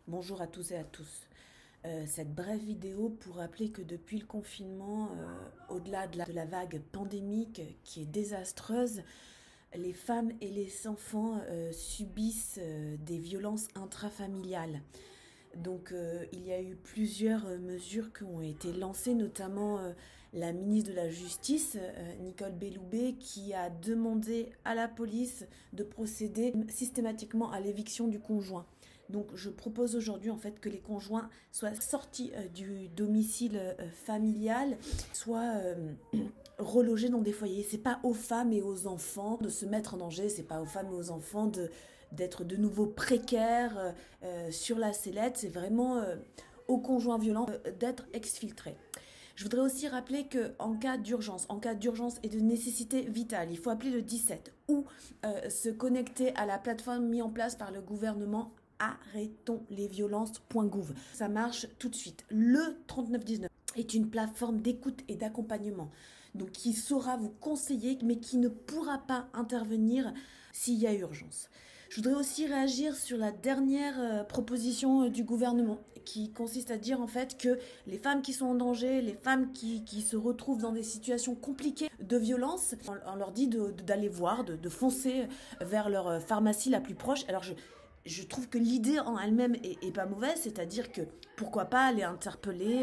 Bonjour à tous et à tous. Cette brève vidéo pour rappeler que depuis le confinement, au-delà de la vague pandémique qui est désastreuse, les femmes et les enfants subissent des violences intrafamiliales. Donc il y a eu plusieurs mesures qui ont été lancées, notamment la ministre de la Justice, Nicole Belloubet, qui a demandé à la police de procéder systématiquement à l'éviction du conjoint. Donc je propose aujourd'hui en fait que les conjoints soient sortis du domicile familial, soient relogés dans des foyers. C'est pas aux femmes et aux enfants de se mettre en danger, c'est pas aux femmes et aux enfants d'être de nouveau précaires sur la sellette, c'est vraiment aux conjoints violents d'être exfiltrés. Je voudrais aussi rappeler qu'en cas d'urgence et de nécessité vitale, il faut appeler le 17 ou se connecter à la plateforme mise en place par le gouvernement arrêtonslesviolences.gouv. Ça marche tout de suite. Le 3919 est une plateforme d'écoute et d'accompagnement, donc qui saura vous conseiller, mais qui ne pourra pas intervenir s'il y a urgence. Je voudrais aussi réagir sur la dernière proposition du gouvernement, qui consiste à dire en fait que les femmes qui sont en danger, les femmes qui se retrouvent dans des situations compliquées de violence, on leur dit d'aller voir, de foncer vers leur pharmacie la plus proche. Alors je trouve que l'idée en elle-même est pas mauvaise, c'est-à-dire que pourquoi pas aller interpeller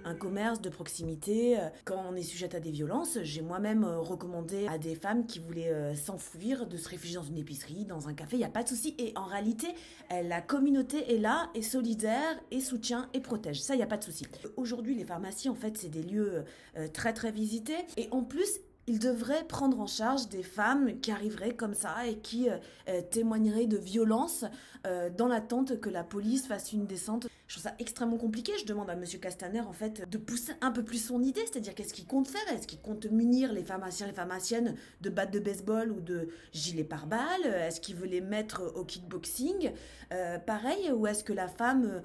un commerce de proximité quand on est sujette à des violences. J'ai moi-même recommandé à des femmes qui voulaient s'enfuir de se réfugier dans une épicerie, dans un café, il n'y a pas de souci. Et en réalité, la communauté est là, est solidaire, et soutient et protège. Ça, il n'y a pas de souci. Aujourd'hui, les pharmacies, en fait, c'est des lieux très très visités. Et en plus, il devrait prendre en charge des femmes qui arriveraient comme ça et qui témoigneraient de violences dans l'attente que la police fasse une descente. Je trouve ça extrêmement compliqué. Je demande à M. Castaner en fait de pousser un peu plus son idée, c'est-à-dire qu'est-ce qu'il compte faire? Est-ce qu'il compte munir les pharmaciens et les pharmaciennes de battes de baseball ou de gilets pare-balles? Est-ce qu'il veut les mettre au kickboxing? Pareil, ou est-ce que la femme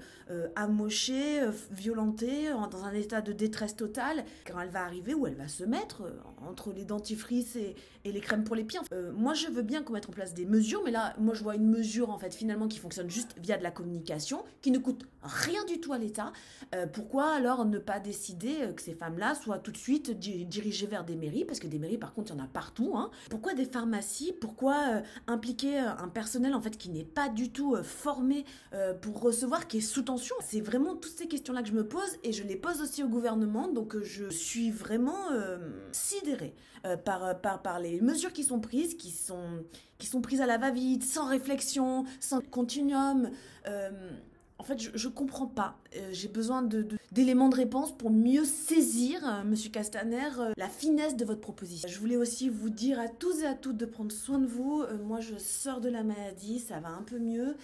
amochée, violentée, dans un état de détresse totale, quand elle va arriver, où elle va se mettre entre les dentifrices et les crèmes pour les pieds? Moi, je veux bien qu'on mette en place des mesures, mais là, moi, je vois une mesure en fait finalement qui fonctionne juste via de la communication, qui ne coûte rien du tout à l'État. Pourquoi alors ne pas décider que ces femmes-là soient tout de suite dirigées vers des mairies? Parce que des mairies, par contre, il y en a partout. Hein. Pourquoi des pharmacies? Pourquoi impliquer un personnel en fait qui n'est pas du tout formé pour recevoir, qui est sous tension? C'est vraiment toutes ces questions-là que je me pose et je les pose aussi au gouvernement. Donc je suis vraiment sidérée par les mesures qui sont prises, qui sont prises à la va-vite, sans réflexion, sans continuum. En fait, je comprends pas. J'ai besoin d'éléments de réponse pour mieux saisir, Monsieur Castaner, la finesse de votre proposition. Je voulais aussi vous dire à tous et à toutes de prendre soin de vous. Moi, je sors de la maladie, ça va un peu mieux.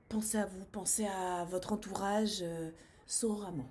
Pensez à vous, pensez à votre entourage, sauramment.